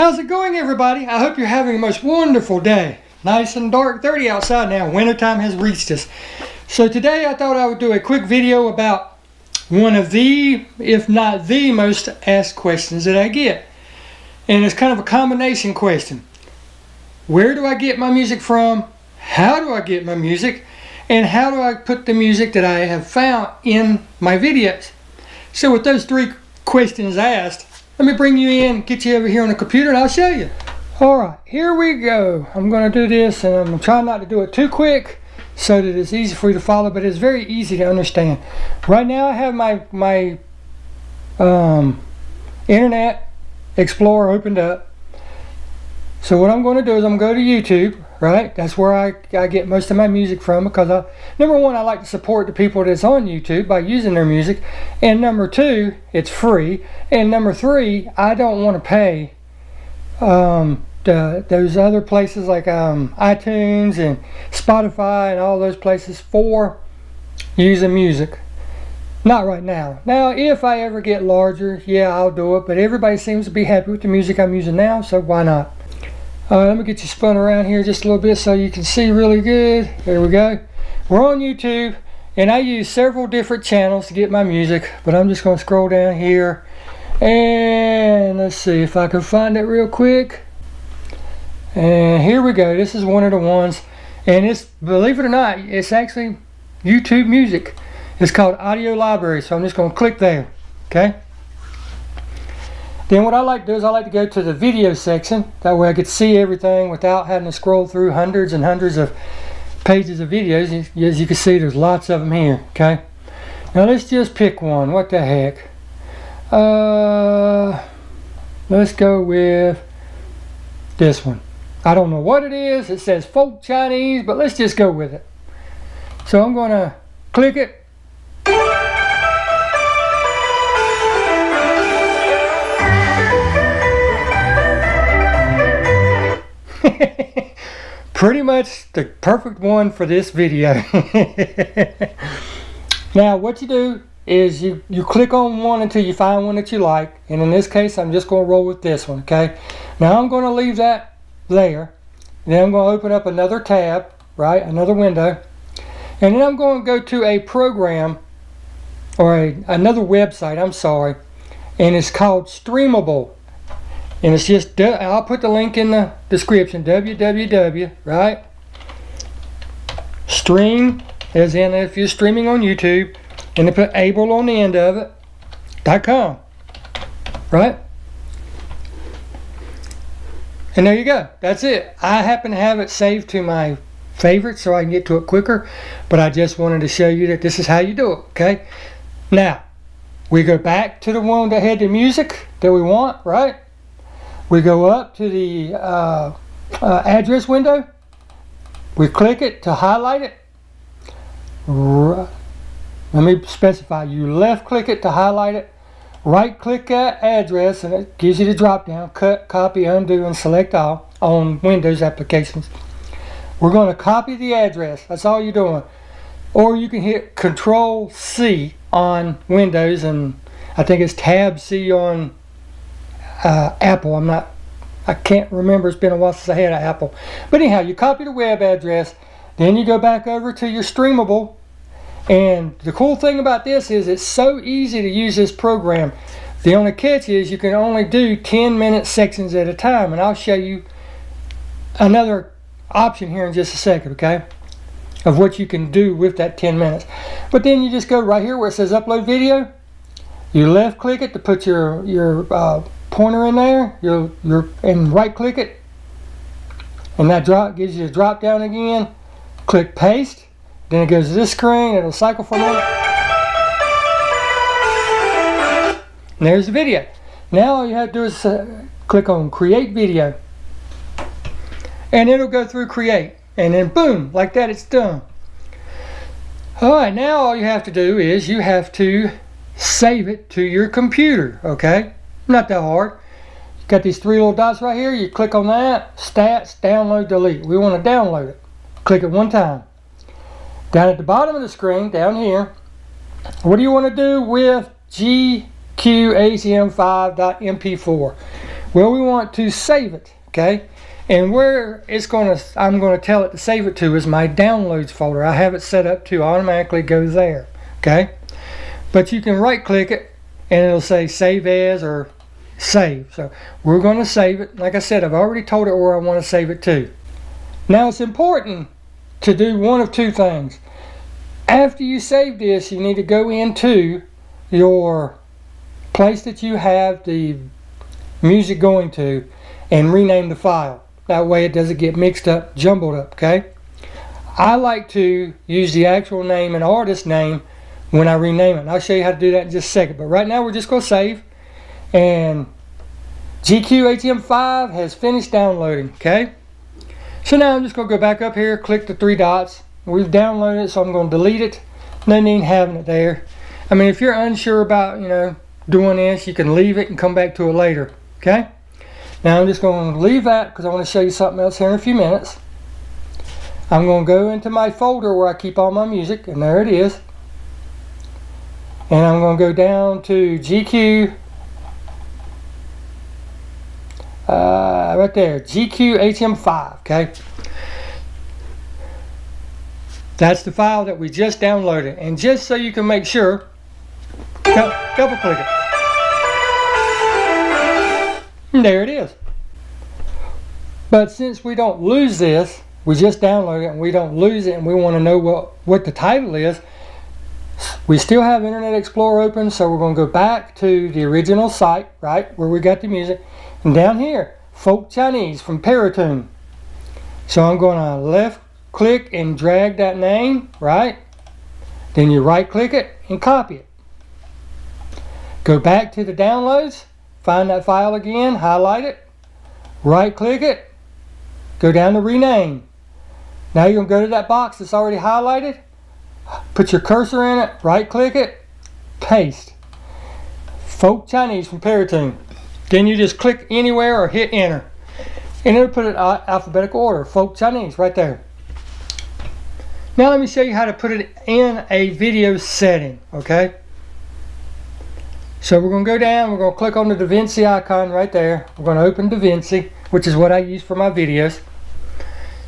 How's it going, everybody? I hope you're having a most wonderful day. Nice and dark, 30 outside now. Wintertime has reached us. So today I thought I would do a quick video about one of the, if not the most asked questions that I get. And it's kind of a combination question. Where do I get my music from? How do I get my music? And how do I put the music that I have found in my videos? So with those three questions asked, let me bring you in, get you over here on the computer, and I'll show you. Alright, here we go. I'm going to do this, and I'm trying not to do it too quick so that it's easy for you to follow, but it's very easy to understand. Right now I have my Internet Explorer opened up. So what I'm going to do is I'm going to go to YouTube, right? That's where I get most of my music from, because number one, I like to support the people that's on YouTube by using their music, and number two, it's free, and number three, I don't want to pay those other places like iTunes and Spotify and all those places for using music. Not right now. Now, if I ever get larger, yeah, I'll do it, but everybody seems to be happy with the music I'm using now, so why not? Let me get you spun around here just a little bit so you can see really good. There we go. We're on YouTube, and I use several different channels to get my music, but I'm just going to scroll down here, and let's see if I can find it real quick. And here we go. This is one of the ones, and it's, believe it or not, it's actually YouTube music. It's called Audio Library, so I'm just going to click there, okay? Then what I like to do is I like to go to the video section. That way I get to see everything without having to scroll through hundreds and hundreds of pages of videos. As you can see, there's lots of them here, okay? Now let's just pick one. What the heck? Let's go with this one. I don't know what it is. It says folk Chinese, but let's just go with it. So I'm going to click it. Pretty much the perfect one for this video. Now what you do is you click on one until you find one that you like, and in this case I'm just going to roll with this one, okay? Now I'm going to leave that there, then I'm going to open up another tab, right, another window, and then I'm going to go to a program or another website, I'm sorry, and it's called Streamable. And it's just, I'll put the link in the description, www, right? Stream, as in if you're streaming on YouTube, and they put able on the end of it, .com, right? And there you go, that's it. I happen to have it saved to my favorites so I can get to it quicker, but I just wanted to show you that this is how you do it, okay? Now, we go back to the one that had the music that we want, right? We go up to the address window. We click it to highlight it. Let me specify. You left click it to highlight it. Right click that address and it gives you the drop down. Cut, copy, undo, and select all on Windows applications. We're going to copy the address. That's all you're doing. Or you can hit Control C on Windows, and I think it's Tab C on Apple. I can't remember. It's been a while since I had an Apple. But anyhow, you copy the web address, then you go back over to your Streamable, and the cool thing about this is it's so easy to use this program. The only catch is you can only do 10-minute sections at a time, and I'll show you another option here in just a second, okay, of what you can do with that 10 minutes. But then you just go right here where it says upload video. You left click it to put your pointer in there, and right click it, and that gives you a drop down again. Click paste, then it goes to this screen, it'll cycle for a minute, and there's the video. Now all you have to do is click on create video, and it'll go through create, and then boom, like that, it's done. Alright, now all you have to do is you have to save it to your computer, okay? Not that hard. Got these three little dots right here. You click on that, stats, download, delete. We want to download it. Click it one time. Down at the bottom of the screen, down here, what do you want to do with GQACM5.mp4? Well, we want to save it, okay? And where I'm gonna tell it to save it to is my downloads folder. I have it set up to automatically go there, okay? But you can right click it and it'll say save as or save. So we're gonna save it. Like I said, I've already told it where I want to save it to. Now it's important to do one of two things. After you save this, you need to go into your place that you have the music going to and rename the file. That way it doesn't get mixed up, jumbled up, okay? I like to use the actual name and artist name when I rename it. And I'll show you how to do that in just a second. But right now we're just going to save. And GQHM5 has finished downloading, okay? So now I'm just going to go back up here, click the three dots. We've downloaded it, so I'm going to delete it. No need having it there. I mean, if you're unsure about, doing this, you can leave it and come back to it later, okay? Now I'm just going to leave that because I want to show you something else here in a few minutes. I'm going to go into my folder where I keep all my music, and there it is. And I'm going to go down to GQ, right there, GQHM5, okay? That's the file that we just downloaded. And just so you can make sure, double click it. And there it is. But since we don't lose this, we just downloaded it and we don't lose it, and we want to know what the title is, we still have Internet Explorer open, so we're going to go back to the original site, right, where we got the music. And down here, Folk Chinese from Paratune. So I'm going to left click and drag that name, right? Then you right click it and copy it. Go back to the downloads, find that file again, highlight it, right click it, go down to rename. Now you're going to go to that box that's already highlighted, put your cursor in it, right click it, paste. Folk Chinese from Paratune. Then you just click anywhere or hit enter. And it'll put it in alphabetical order, Folk Chinese, right there. Now let me show you how to put it in a video setting, okay? So we're going to go down, we're going to click on the DaVinci icon right there. We're going to open DaVinci, which is what I use for my videos.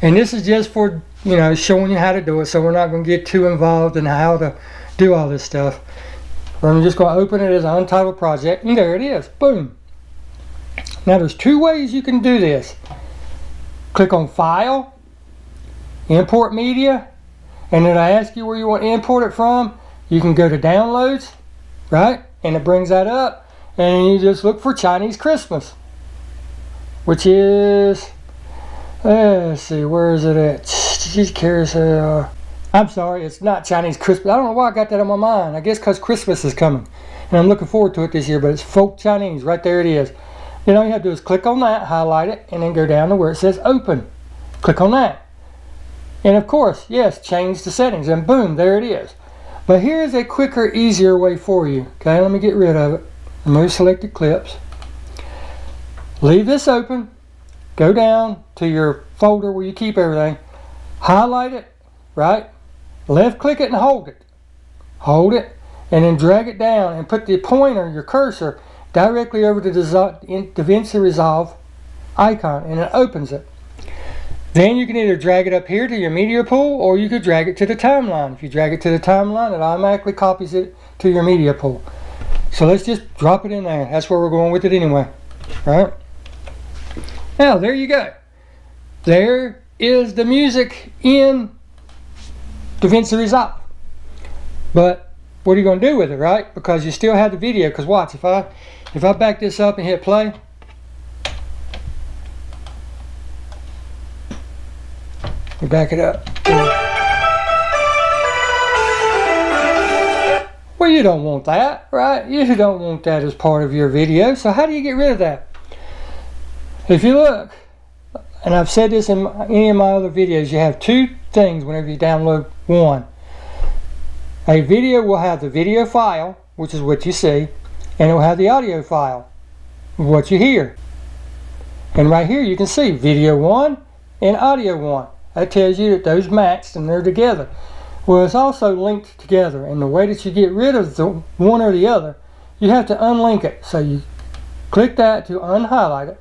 And this is just for, showing you how to do it, so we're not going to get too involved in how to do all this stuff. I'm just going to open it as an untitled project, and there it is. Boom. Now there's two ways you can do this. Click on File, Import Media, and it'll ask you where you want to import it from. You can go to Downloads, right? And it brings that up, and you just look for Chinese Christmas, which is, let's see, where is it at? I'm sorry, it's not Chinese Christmas. I don't know why I got that on my mind. I guess because Christmas is coming, and I'm looking forward to it this year, but it's Folk Chinese, right there it is. Then all you have to do is click on that, highlight it, and then go down to where it says Open. Click on that. And of course, yes, change the settings, and boom, there it is. But here's a quicker, easier way for you. Okay, let me get rid of it. Remove selected clips. Leave this open. Go down to your folder where you keep everything. Highlight it, right? Left click it and hold it. Hold it, and then drag it down and put the pointer, your cursor, directly over the DaVinci Resolve icon, and it opens it. Then you can either drag it up here to your media pool, or you could drag it to the timeline. If you drag it to the timeline, it automatically copies it to your media pool. So let's just drop it in there. That's where we're going with it anyway. Right? Now, there you go. There is the music in DaVinci Resolve. But what are you going to do with it, right? Because you still have the video. Because watch, if I back this up and hit play, we back it up. Well, you don't want that, right? You don't want that as part of your video. So how do you get rid of that? If you look, and I've said this in any of my other videos, you have two things whenever you download one. A video will have the video file, which is what you see, and it will have the audio file, what you hear. And right here you can see video 1 and audio 1. That tells you that those matched and they're together. Well, it's also linked together, and the way that you get rid of the one or the other, you have to unlink it. So you Click that to unhighlight it.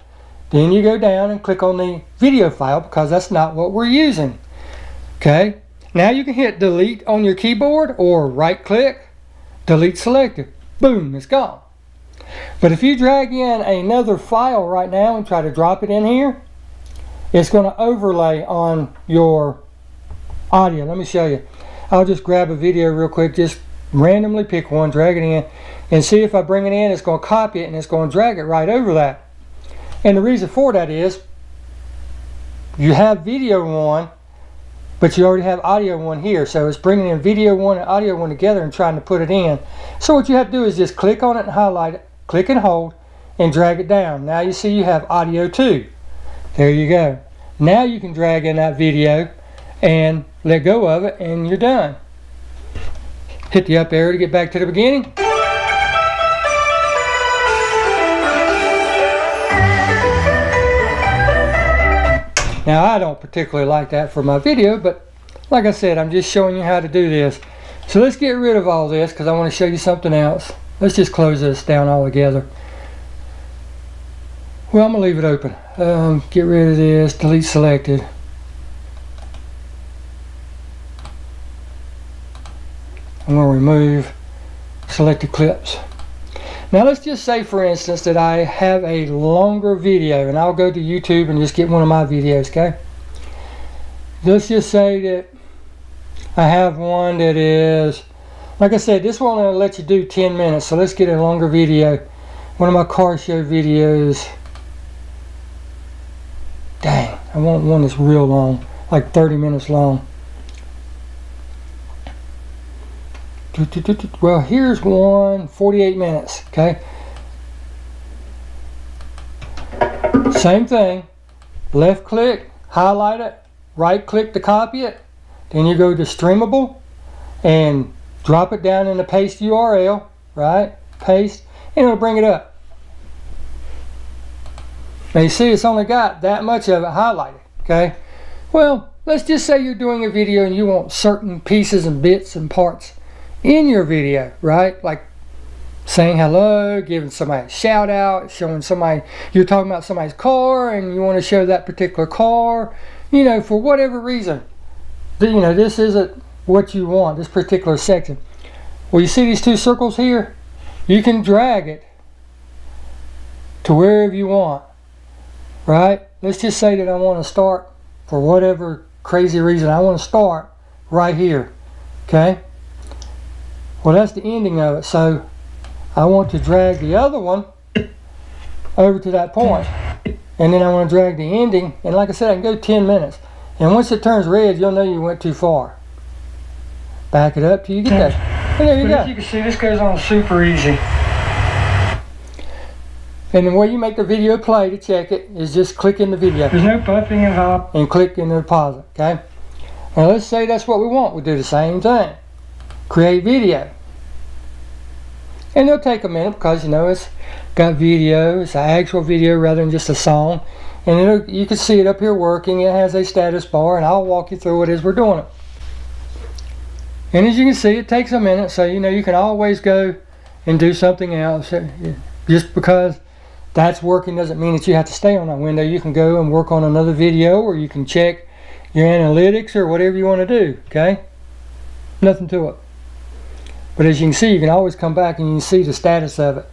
Then you go down and click on the video file because that's not what we're using. Okay, now you can hit delete on your keyboard or right click, delete selected. Boom, it's gone. But if you drag in another file right now and try to drop it in here, it's going to overlay on your audio. Let me show you. I'll just grab a video real quick, just randomly pick one, drag it in, and see if I bring it in, it's going to copy it and it's going to drag it right over that. And the reason for that is you have video one, but you already have audio one here. So it's bringing in video one and audio one together and trying to put it in. So what you have to do is just click on it and highlight it, click and hold, and drag it down. Now you see you have audio 2. There you go. Now you can drag in that video and let go of it and you're done. Hit the up arrow to get back to the beginning. Now I don't particularly like that for my video, but like I said, I'm just showing you how to do this. So let's get rid of all this because I want to show you something else. Let's just close this down altogether. Well, I'm going to leave it open. Get rid of this, delete selected. I'm going to remove selected clips. Now let's just say, for instance, that I have a longer video, and I'll go to YouTube and just get one of my videos, okay? Let's just say that I have one that is, like I said, this one will let you do 10 minutes, so let's get a longer video. One of my car show videos. Dang, I want one that's real long, like 30 minutes long. Well, here's one, 48 minutes, okay? Same thing, left click, highlight it, right click to copy it, then you go to streamable and drop it down in the paste URL, right? Paste, and it'll bring it up. Now you see it's only got that much of it highlighted, okay? Well, let's just say you're doing a video and you want certain pieces and bits and parts in your video, right? Like saying hello, giving somebody a shout out, showing somebody, you're talking about somebody's car and you want to show that particular car, you know, for whatever reason. You know, this isn't what you want, this particular section. Well, you see these two circles here? You can drag it to wherever you want, right? Let's just say that I want to start, for whatever crazy reason, I want to start right here, okay? Well, that's the ending of it, so I want to drag the other one over to that point, and then I want to drag the ending, and like I said, I can go 10 minutes, and once it turns red, you'll know you went too far. Back it up till you get there, and there you go. As you can see, this goes on super easy. And the way you make the video play to check it is just click in the video. There's no buffing involved. And click in the deposit, okay? Now let's say that's what we want. We'll do the same thing. Create video. And it'll take a minute because, you know, it's got video. It's an actual video rather than just a song. And you can see it up here working. It has a status bar, and I'll walk you through what it is we're doing it. And as you can see, it takes a minute, so you know you can always go and do something else. Just because that's working doesn't mean that you have to stay on that window. You can go and work on another video, or you can check your analytics or whatever you want to do, okay? Nothing to it. But as you can see, you can always come back and you can see the status of it.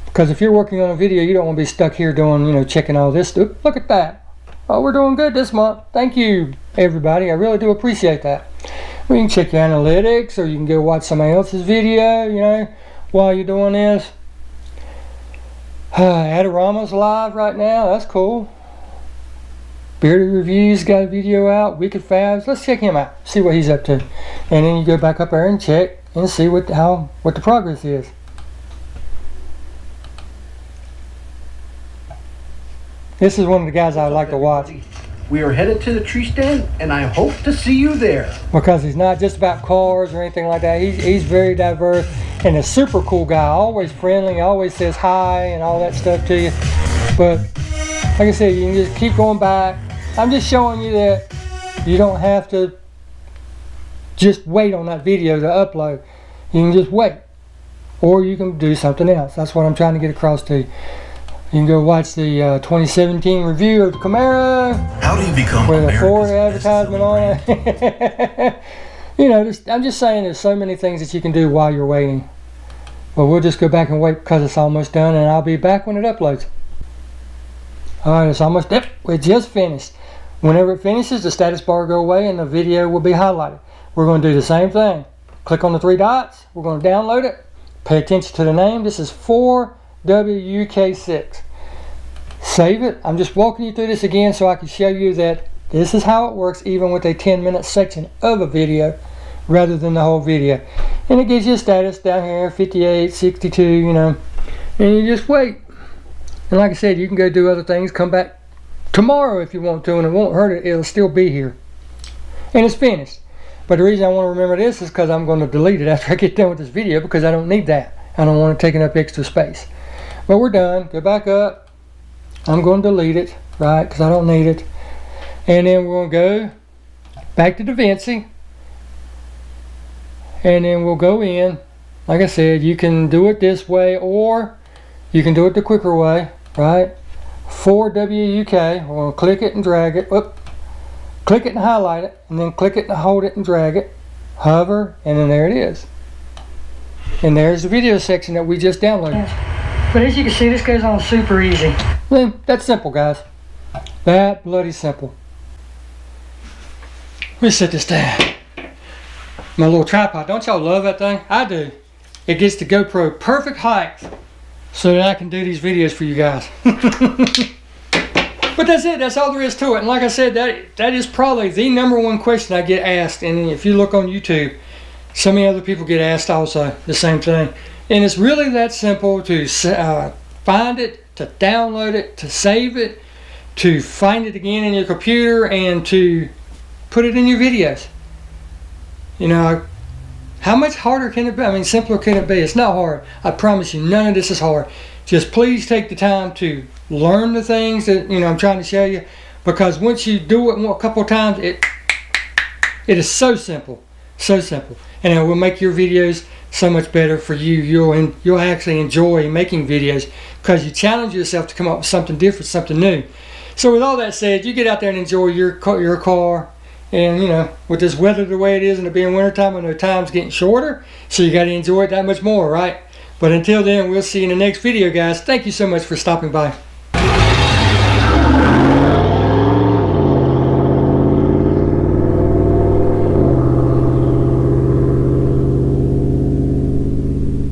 Because if you're working on a video, you don't want to be stuck here doing, you know, checking all this stuff. Look at that. Oh, we're doing good this month. Thank you, everybody. I really do appreciate that. Well, you can check your analytics, or you can go watch somebody else's video, you know, while you're doing this. Adorama's live right now. That's cool. Bearded Reviews got a video out. Wicked Fabs. Let's check him out. See what he's up to. And then you go back up there and check and see what the progress is. This is one of the guys I would like to watch. We are headed to the tree stand, and I hope to see you there. Because he's not just about cars or anything like that. He's very diverse and a super cool guy. Always friendly, always says hi and all that stuff to you. But like I said, you can just keep going back. I'm just showing you that you don't have to just wait on that video to upload. You can just wait. or you can do something else. That's what I'm trying to get across to you. You can go watch the 2017 review of the Camaro. How do you become with a America's Ford best advertisement on selling it. You know, I'm just saying there's so many things that you can do while you're waiting. But we'll just go back and wait because it's almost done, and I'll be back when it uploads. Alright, it's almost done. We just finished. Whenever it finishes, the status bar will go away and the video will be highlighted. We're going to do the same thing. Click on the three dots. We're going to download it. Pay attention to the name. This is 4WUK6. Save it. I'm just walking you through this again so I can show you that this is how it works even with a 10-minute section of a video rather than the whole video. And it gives you a status down here, 58, 62, you know, and you just wait. And like I said, you can go do other things, come back tomorrow if you want to, and it won't hurt it, it'll still be here. And it's finished. But the reason I want to remember this is because I'm going to delete it after I get done with this video, because I don't need that. I don't want it taking up extra space. But we're done. Go back up. I'm going to delete it, right, because I don't need it. And then we're going to go back to DaVinci. And then we'll go in. Like I said, you can do it this way, or you can do it the quicker way, right? 4WUK. We're going to click it and drag it. Whoop. Click it and highlight it, and then click it and hold it and drag it. Hover, and then there it is. And there's the video section that we just downloaded. But as you can see, this goes on super easy. Then that's simple, guys. That bloody simple. Let me set this down. My little tripod. Don't y'all love that thing? I do. It gets the GoPro perfect height so that I can do these videos for you guys. But that's it. That's all there is to it. And like I said, that is probably the #1 question I get asked. And if you look on YouTube, so many other people get asked also the same thing. And it's really that simple to find it, to download it, to save it, to find it again in your computer, and to put it in your videos. You know, how much harder can it be? I mean, simpler can it be? It's not hard. I promise you, none of this is hard. Just please take the time to learn the things that, you know, I'm trying to show you, because once you do it a couple of times, it is so simple, and it will make your videos so much better for you. You'll actually enjoy making videos because you challenge yourself to come up with something different, something new. So with all that said, you get out there and enjoy your car. And you know, with this weather the way it is and it being wintertime, I know time's getting shorter, so you got to enjoy it that much more, right? But until then, we'll see you in the next video, guys. Thank you so much for stopping by.